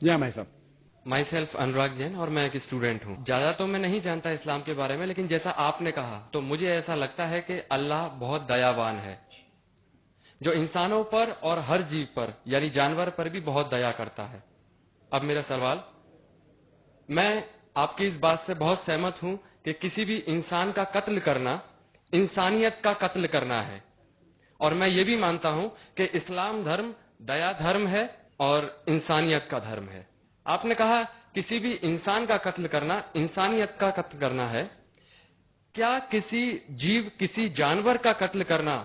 جی بھائی صاحب. My self Anurag Jain, اور میں ایک اسٹوڈنٹ ہوں. زیادہ تو میں نہیں جانتا اسلام کے بارے میں، لیکن جیسا آپ نے کہا تو مجھے ایسا لگتا ہے کہ اللہ بہت دیاوان ہے، جو انسانوں پر اور ہر جیو پر یعنی جانور پر بھی بہت دیا کرتا ہے. اب میرا سوال، میں آپ کی اس بات سے بہت سہمت ہوں کہ کسی بھی انسان کا قتل کرنا انسانیت کا قتل کرنا ہے، اور میں یہ بھی مانتا ہوں کہ اسلام دھرم دیا دھرم ہے اور انسانیت کا دھرم ہے. آپ نے کہا کسی بھی انسان کا قتل کرنا انسانیت کا قتل کرنا ہے. کیا کسی جیو، کسی جانور کا قتل کرنا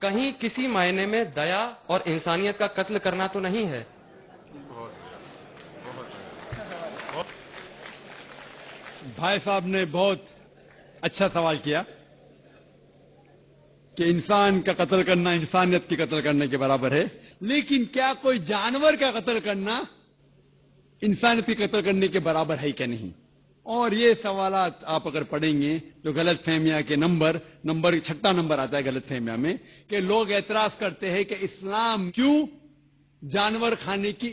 کہیں کسی معنی میں دیا اور انسانیت کا قتل کرنا تو نہیں ہے؟ بھائی صاحب نے بہت اچھا سوال کیا کہ انسان کا قتل کرنا انسانیت کی قتل کرنے کے برابر ہے، لیکن کیا کوئی جانور کا قتل کرنا انسانیت کی قتل کرنے کے برابر ہے کیا نہیں؟ اور یہ سوالات آپ اگر پڑھیں گے تو غلط فہمیاں کے نمبر 6 نمبر آتا ہے غلط فہمیاں میں، کہ لوگ اعتراض کرتے ہیں کہ اسلام کیوں جانور کھانے کی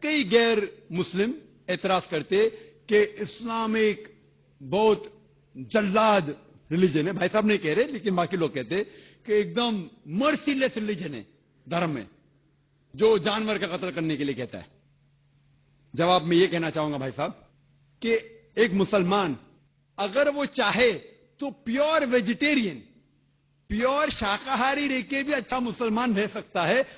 کئی غیر مسلم اعتراض کرتے کہ اسلام ایک بہت جلاد ریلیجن ہے. بھائی صاحب نہیں کہہ رہے لیکن باقی لوگ کہتے کہ ایک دم مرسی لیس ریلیجن ہے، دھرم ہے جو جانور کا قتل کرنے کے لیے کہتا ہے. جواب میں یہ کہنا چاہوں گا بھائی صاحب کہ ایک مسلمان اگر وہ چاہے تو پیور ویجیٹیرین، پیور شاکاہاری رہ کے بھی اچھا مسلمان رہ سکتا ہے.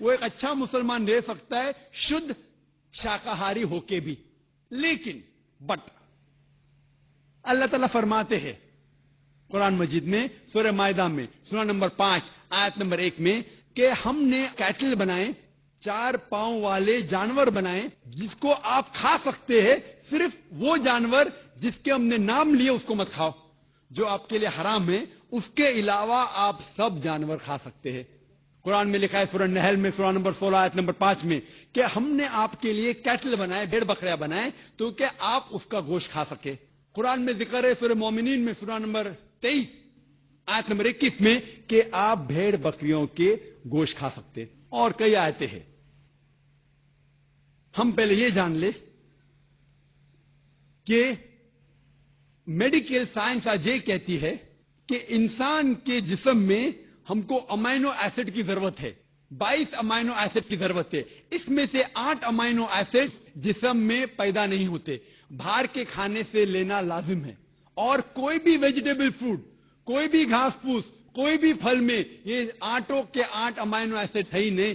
وہ ایک اچھا مسلمان رہ سکتا ہے شدھ شاکاہاری ہو کے بھی. لیکن بٹ اللہ تعالیٰ فرماتے ہیں قرآن مجید میں سورہ مائدہ میں سورہ نمبر 5 آیت نمبر 1 میں کہ ہم نے کیٹل بنائے، 4 پاؤں والے جانور بنائے جس کو آپ کھا سکتے ہیں، صرف وہ جانور جس کے ہم نے نام لیے اس کو مت کھاؤ، جو آپ کے لیے حرام ہے. اس کے علاوہ آپ سب جانور کھا سکتے ہیں. قرآن میں لکھا ہے سورہ نحل میں سورہ نمبر 16 آیت نمبر 5 میں کہ ہم نے آپ کے لیے کیٹل بنائے، بھیڑ بکریاں بنائے تو کہ آپ اس کا گوشت کھا سکے. قرآن میں ذکر ہے سورہ مومنین میں سورہ نمبر 23 آیت نمبر 21 میں کہ آپ بھیڑ بکریوں کے گوشت کھا سکتے. اور کئی آیتیں ہیں. ہم پہلے یہ جان لیں کہ میڈیکل سائنس آج یہ کہتی ہے کہ انسان کے جسم میں ہم کو امائنو ایسڈ کی ضرورت ہے، 22 امائنو ایسڈ کی ضرورت ہے. اس میں سے 8 امائنو ایسڈ جسم میں پیدا نہیں ہوتے، باہر کے کھانے سے لینا لازم ہے. اور کوئی بھی ویجیٹیبل فوڈ، کوئی بھی گھاس پھوس، کوئی بھی پھل میں یہ 8 کے 8 امائنو ایسڈ ہے ہی نہیں،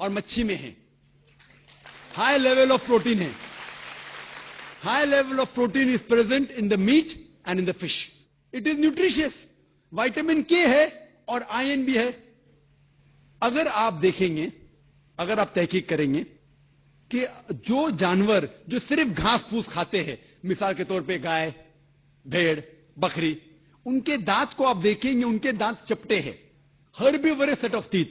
اور مچھی میں ہیں. ہائی لیول آف پروٹین ہے. High level of protein is present in the meat and in the fish. It is nutritious. Vitamin کے ہے اور آئرن بھی ہے. اگر آپ دیکھیں گے، اگر آپ تحقیق کریں گے کہ جو جانور جو صرف گھاس پھوس کھاتے ہیں، مثال کے طور پہ گائے، بھیڑ، بکری، ان کے دانت کو آپ دیکھیں گے، ان کے دانت چپٹے ہیں. Herbivores set of teeth.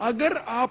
اگر آپ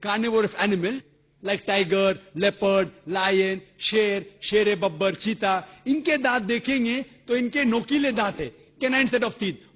carnivorous animal like tiger, leopard, line, شیر ببر، چیتا، ان کے دانت دیکھیں گے تو ان کے نوکیلے دانت ہے، کینائن سیٹ آف ٹیتھ.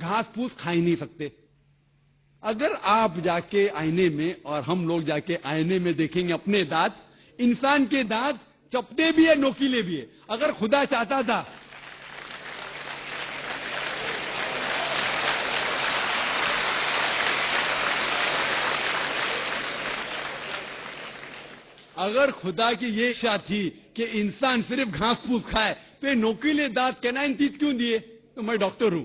گھاس پھوس کھا ہی نہیں سکتے. اگر آپ جا کے آئینے میں اور ہم لوگ جا کے آئینے میں دیکھیں گے اپنے دانت، انسان کے دانت چپٹے بھی ہے، نوکیلے بھی ہے. اگر خدا چاہتا تھا اگر خدا کی یہ اچھا تھی کہ انسان صرف گھاس پھوس کھائے تو یہ نوکیلے دانت کینائن تیت کیوں دیے؟ تو میں ڈاکٹر ہوں،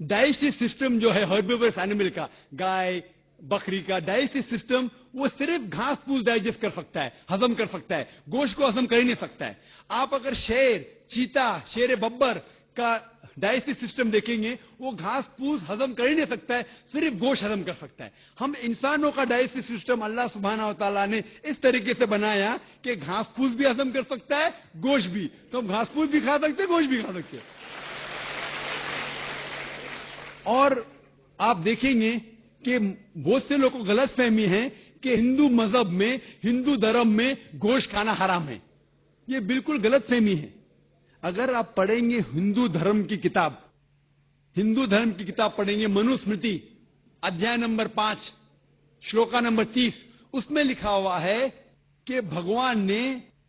ڈائجسٹو سسٹم جو ہے ہربیورس اینیمل کا، گائے بکری کا ڈائجسٹو سسٹم، وہ صرف گھاس پھوس ڈائجسٹ کر سکتا ہے، ہضم کر سکتا ہے، گوشت کو ہضم کر ہی نہیں سکتا ہے. آپ اگر شیر، چیتا، شیر ببر کا ڈائجسٹو سسٹم دیکھیں گے، وہ گھاس پھوس ہضم کر ہی نہیں سکتا ہے، صرف گوشت ہضم کر سکتا ہے. ہم انسانوں کا ڈائجسٹو سسٹم اللہ سبحانہ و تعالیٰ نے اس طریقے سے بنایا کہ گھاس پھوس بھی ہضم کر سکتا ہے، گوشت بھی. تو ہم گھاس پھوس بھی کھا سکتے ہیں، گوشت بھی کھا سکتے ہیں. اور آپ دیکھیں گے کہ بہت سے لوگوں کو غلط فہمی ہے کہ ہندو مذہب میں، ہندو دھرم میں گوشت کھانا حرام ہے. یہ بالکل غلط فہمی ہے. اگر آپ پڑھیں گے ہندو دھرم کی کتاب پڑھیں گے، منوسمرتی ادھیائے نمبر 5 شلوکا نمبر 30، اس میں لکھا ہوا ہے کہ بھگوان نے،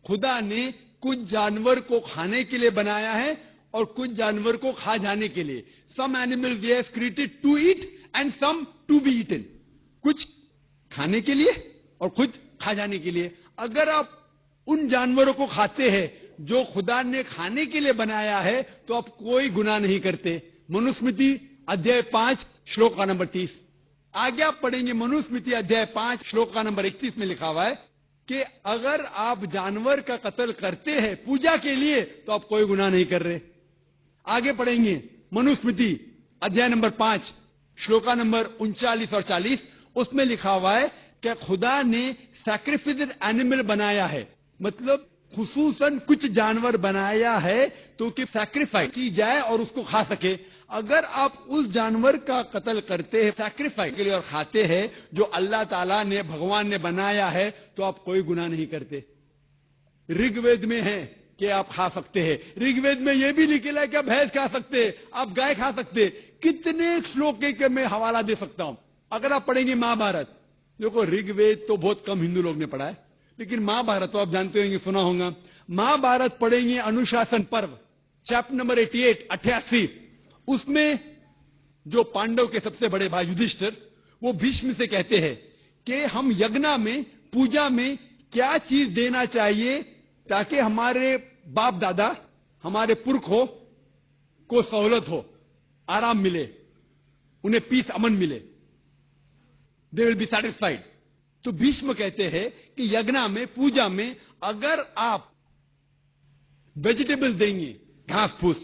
خدا نے کچھ جانور کو کھانے کے لیے بنایا ہے اور کچھ جانور کو کھا جانے کے لیے. Some animals he has created to eat and some to be eaten. کچھ کھانے کے لیے اور کچھ کھا جانے کے لیے. اگر آپ ان جانوروں کو کھاتے ہیں جو خدا نے کھانے کے لیے بنایا ہے تو آپ کوئی گناہ نہیں کرتے. منوسمرتی ادھیائے 5 شلوکا نمبر 30. آگے آپ پڑھیں گے منوسمرتی ادھیائے 5 شلوکا نمبر 31 میں لکھا ہوا ہے کہ اگر آپ جانور کا قتل کرتے ہیں پوجا کے لیے تو آپ کوئی گناہ نہیں کر رہے. آگے پڑھیں گے منوسمرتی ادھیائے نمبر 5 شلوکا نمبر 39 اور 40. اس میں لکھا ہوا ہے کہ خدا نے سیکریفائسڈ اینیمل بنایا ہے، مطلب خصوصاً کچھ جانور بنایا ہے تو کہ سیکریفائی کی جائے اور اس کو کھا سکے. اگر آپ اس جانور کا قتل کرتے ہیں سیکریفائی کے لیے اور کھاتے ہیں جو اللہ تعالیٰ نے، بھگوان نے بنایا ہے، تو آپ کوئی گناہ نہیں کرتے. رگ وید میں ہے کہ آپ کھا سکتے ہیں. رگ وید میں یہ بھی لکھا ہے کہ آپ بھینس کھا سکتے ہیں، آپ گائے کھا سکتے ہیں. کتنے شلوک کے میں حوالہ دے سکتا ہوں. اگر آپ پڑھیں گے مہابھارت، دیکھو رگ وید تو بہت کم ہندو لوگ نے پڑھا ہے، لیکن مہابھارت تو آپ جانتے ہوں گے، سنا ہوگا. مہابھارت پڑھیں گے انوشاسن پرو چیپٹر نمبر 88. اس میں جو پانڈو کے سب سے بڑے بھائی یدھشٹر، وہ بھیشم سے کہتے ہیں کہ ہم یگنا میں، پوجا میں کیا چیز دینا چاہیے تاکہ ہمارے باپ دادا، ہمارے پرکھوں کو سہولت ہو، آرام ملے، انہیں پیس، امن ملے. they will be satisfied. تو بھیشم کہتے ہیں کہ یگنا میں، پوجا میں اگر آپ ویجیٹیبلز دیں گے، گھاس پھوس،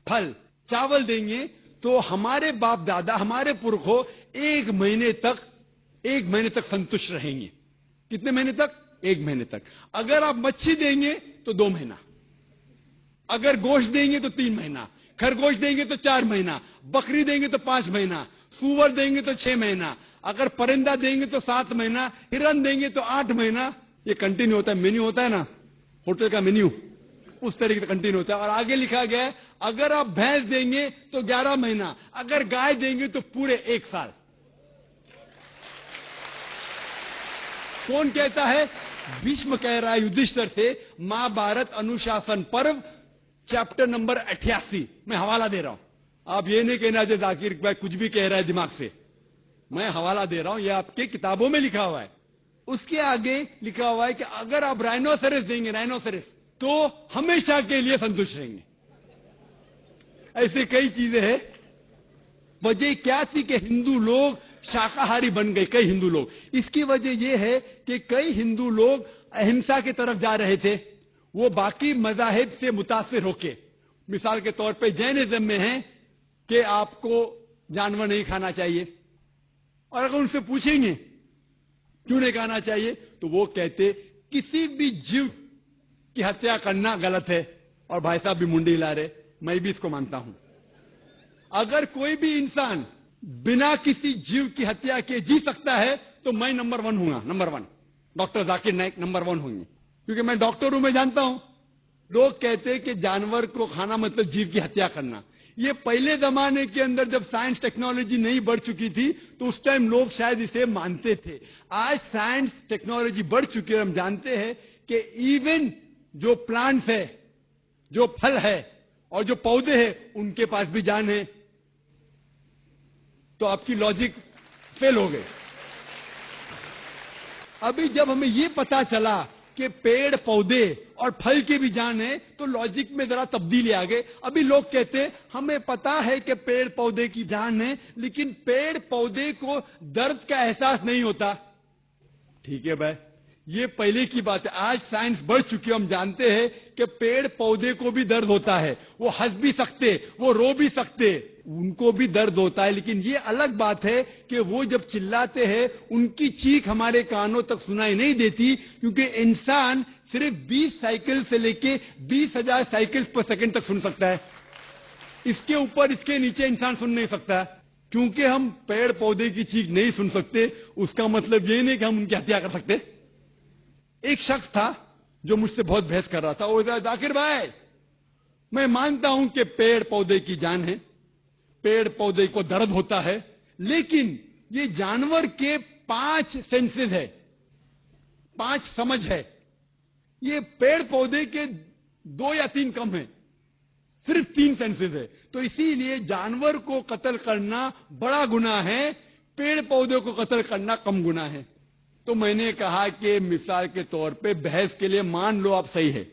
پھل، چاول دیں گے تو ہمارے باپ دادا، ہمارے پرکھوں ایک مہینے تک سنتشٹ رہیں گے. کتنے مہینے تک؟ 1 مہینے تک. اگر آپ مچھی دیں گے تو 2 مہینہ، اگر گوشت دیں گے تو 3 مہینہ، خرگوش دیں گے تو 4 مہینہ، بکری دیں گے تو 5 مہینہ، سور دیں گے تو 6 مہینہ، اگر پرندہ دیں گے تو 7 مہینہ، ہرن دیں گے تو 8 مہینہ. یہ کنٹینیو ہوتا ہے، مینیو ہوتا ہے نا ہوٹل کا مینیو، اس طریقے سے کنٹینیو ہوتا ہے. اور آگے لکھا گیا ہے اگر آپ بھینس دیں گے تو 11 مہینہ، اگر گائے دیں گے تو پورے 1 سال. کون کہتا ہے؟ بھیشم کہہ رہا ہے یدھشٹر سے. مہابھارت انوشاسن پرو چیپٹر نمبر 88. میں حوالہ دے رہا ہوں. آپ یہ نہیں کہنا جو ذاکر بھائی کچھ بھی کہہ رہا ہے دماغ سے. میں حوالہ دے رہا ہوں، یہ آپ کے کتابوں میں لکھا ہوا ہے. اس کے آگے لکھا ہوا ہے کہ اگر آپ رائنوسرس دیں گے، رائنوسرس، تو ہمیشہ کے لیے سنتوش رہیں گے. ایسے کئی چیزیں ہیں. وجہ کیا تھی کہ ہندو لوگ شاکاہاری بن گئے، کئی ہندو لوگ. اس کی وجہ یہ ہے کہ کئی ہندو لوگ اہمسا کی طرف جا رہے تھے. وہ باقی مذاہب سے متاثر ہو کے، مثال کے طور پہ جینزم میں ہیں کہ آپ کو جانور نہیں کھانا چاہیے، اور اگر ان سے پوچھیں گے کیوں نہیں کھانا چاہیے تو وہ کہتے کسی بھی جیو کی ہتیا کرنا غلط ہے. اور بھائی صاحب بھی منڈی ہلا رہے، میں بھی اس کو مانتا ہوں. اگر کوئی بھی انسان بنا کسی جیو کی ہتیا کے جی سکتا ہے تو میں نمبر 1 ہوں گا. Number 1 doctor Zakir Naik number 1 ہوں گے، کیونکہ میں ڈاکٹر ہوں، میں جانتا ہوں. لوگ کہتے کہ جانور کو کھانا مطلب جیو کی ہتیا کرنا. یہ پہلے زمانے کے اندر جب سائنس ٹیکنالوجی نہیں بڑھ چکی تھی تو اس ٹائم لوگ شاید اسے مانتے تھے. آج سائنس ٹیکنالوجی بڑھ چکی ہے، ہم جانتے ہیں کہ ایون جو پلانٹس ہے، جو پھل ہے اور جو پودے ہیں، ان کے پاس بھی جان ہے. تو آپ کی لاجک فیل ہو گئے. ابھی جب ہمیں یہ پتا چلا کہ پیڑ پودے اور پھل کی بھی جان ہے تو لاجک میں ذرا تبدیلی آ گئی. ابھی لوگ کہتے ہیں ہمیں پتا ہے کہ پیڑ پودے کی جان ہے، لیکن پیڑ پودے کو درد کا احساس نہیں ہوتا. ٹھیک ہے بھائی، یہ پہلے کی بات ہے. آج سائنس بڑھ چکی ہے، ہم جانتے ہیں کہ پیڑ پودے کو بھی درد ہوتا ہے. وہ ہنس بھی سکتے، وہ رو بھی سکتے، ان کو بھی درد ہوتا ہے. لیکن یہ الگ بات ہے کہ وہ جب چلاتے ہیں ان کی چیخ ہمارے کانوں تک سنائی نہیں دیتی، کیونکہ انسان صرف 20 سائیکل سے لے کے 20,000 سائیکل پر سیکنڈ تک سن سکتا ہے. اس کے اوپر، اس کے نیچے انسان سن نہیں سکتا. کیونکہ ہم پیڑ پودے کی چیخ نہیں سن سکتے اس کا مطلب یہ نہیں کہ ہم ان کی ہتیا کر سکتے. ایک شخص تھا جو مجھ سے بہت بحث کر رہا تھا. وہ ذاکر بھائی، میں مانتا ہوں کہ پیڑ پودے کی جان ہے، پیڑ پودے کو درد ہوتا ہے، لیکن یہ جانور کے 5 سینسز ہے، 5 سمجھ ہے. یہ پیڑ پودے کے 2 یا 3 کم ہیں، صرف 3 سینسز ہے. تو اسی لیے جانور کو قتل کرنا بڑا گناہ ہے، پیڑ پودے کو قتل کرنا کم گناہ ہے. تو میں نے کہا کہ مثال کے طور پہ بحث کے لیے مان لو آپ صحیح ہے،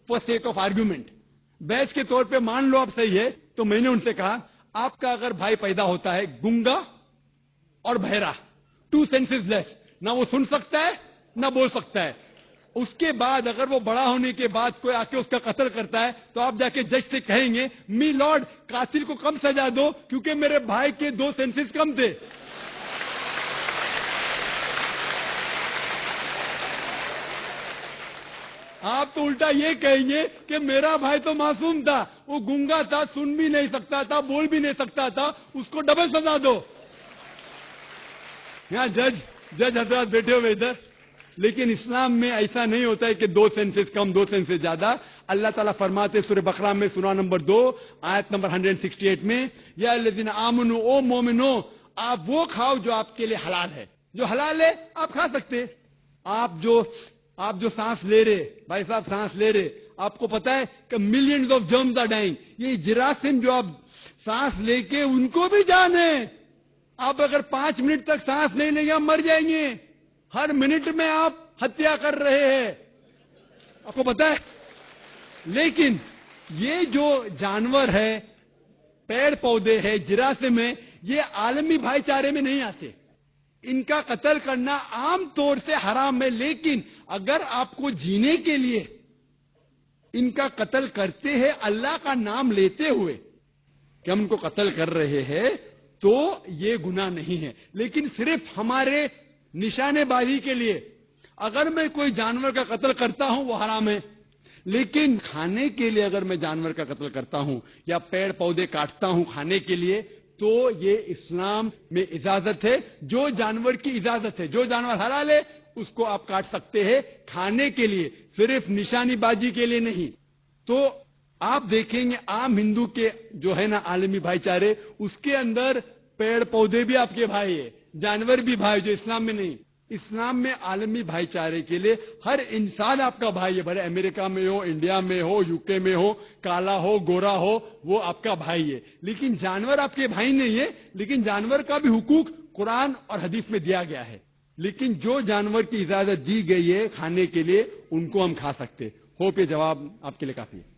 فور سیک آف آرگیومنٹ، بحث کے طور پہ مان لو آپ صحیح ہے. تو میں نے ان سے کہا آپ کا اگر بھائی پیدا ہوتا ہے گنگا اور بہرا، 2 سینسز لیس، نہ وہ سن سکتا ہے نہ بول سکتا ہے، اس کے بعد اگر وہ بڑا ہونے کے بعد کوئی آ کے اس کا قتل کرتا ہے تو آپ جا کے جج سے کہیں گے می لارڈ قاتل کو کم سزا دو کیونکہ میرے بھائی کے 2 سینسز کم تھے. آپ تو الٹا یہ کہیں گے کہ میرا بھائی تو معصوم تھا، وہ گنگا تھا، سن بھی نہیں سکتا تھا، بول بھی نہیں سکتا تھا، اس کو ڈبل سزا دو. یہاں جج حضرات بیٹھے ہوئے ادھر. لیکن اسلام میں ایسا نہیں ہوتا ہے کہ 2 سینسز کم 2 سینسز زیادہ. اللہ تعالیٰ فرماتے سورہ بقرہ میں سورہ نمبر 2 آیت نمبر 168 میں، یا الذین آمنوا، او مومنو، آپ وہ کھاؤ جو آپ کے لیے حلال ہے. جو حلال ہے آپ کھا سکتے. آپ جو سانس لے رہے، بھائی صاحب سانس لے رہے، آپ کو پتا ہے کہ millions of germs are dying. یہ جراثیم جو آپ سانس لے کے ان کو بھی جان ہے. آپ اگر 5 منٹ تک سانس نہیں لیں گے آپ مر جائیں گے. ہر منٹ میں آپ ہتیا کر رہے ہیں، آپ کو پتا ہے. لیکن یہ جو جانور ہے، پیڑ پودے ہے، جراثیم ہے، یہ عالمی بھائی چارے میں نہیں آتے. ان کا قتل کرنا عام طور سے حرام ہے. لیکن اگر آپ کو جینے کے لیے ان کا قتل کرتے ہیں اللہ کا نام لیتے ہوئے کہ ہم ان کو قتل کر رہے ہیں تو یہ گناہ نہیں ہے. لیکن صرف ہمارے نشانے بازی کے لیے اگر میں کوئی جانور کا قتل کرتا ہوں وہ حرام ہے. لیکن کھانے کے لیے اگر میں جانور کا قتل کرتا ہوں یا پیڑ پودے کاٹتا ہوں کھانے کے لیے تو یہ اسلام میں اجازت ہے. جو جانور کی اجازت ہے، جو جانور حلال ہے اس کو آپ کاٹ سکتے ہیں کھانے کے لیے، صرف نشانی بازی کے لیے نہیں. تو آپ دیکھیں گے عام ہندو کے جو ہے نا عالمی بھائی چارے، اس کے اندر پیڑ پودے بھی آپ کے بھائی ہے، جانور بھی بھائی، جو اسلام میں نہیں. اسلام میں عالمی بھائی چارے کے لیے ہر انسان آپ کا بھائی ہے، بھلے امریکہ میں ہو، انڈیا میں ہو، UK میں ہو، کالا ہو، گورا ہو، وہ آپ کا بھائی ہے. لیکن جانور آپ کے بھائی نہیں ہے. لیکن جانور کا بھی حقوق قرآن اور حدیث میں دیا گیا ہے. لیکن جو جانور کی اجازت دی گئی ہے کھانے کے لیے ان کو ہم کھا سکتے. ہوپ یہ جواب آپ کے لیے کافی ہے.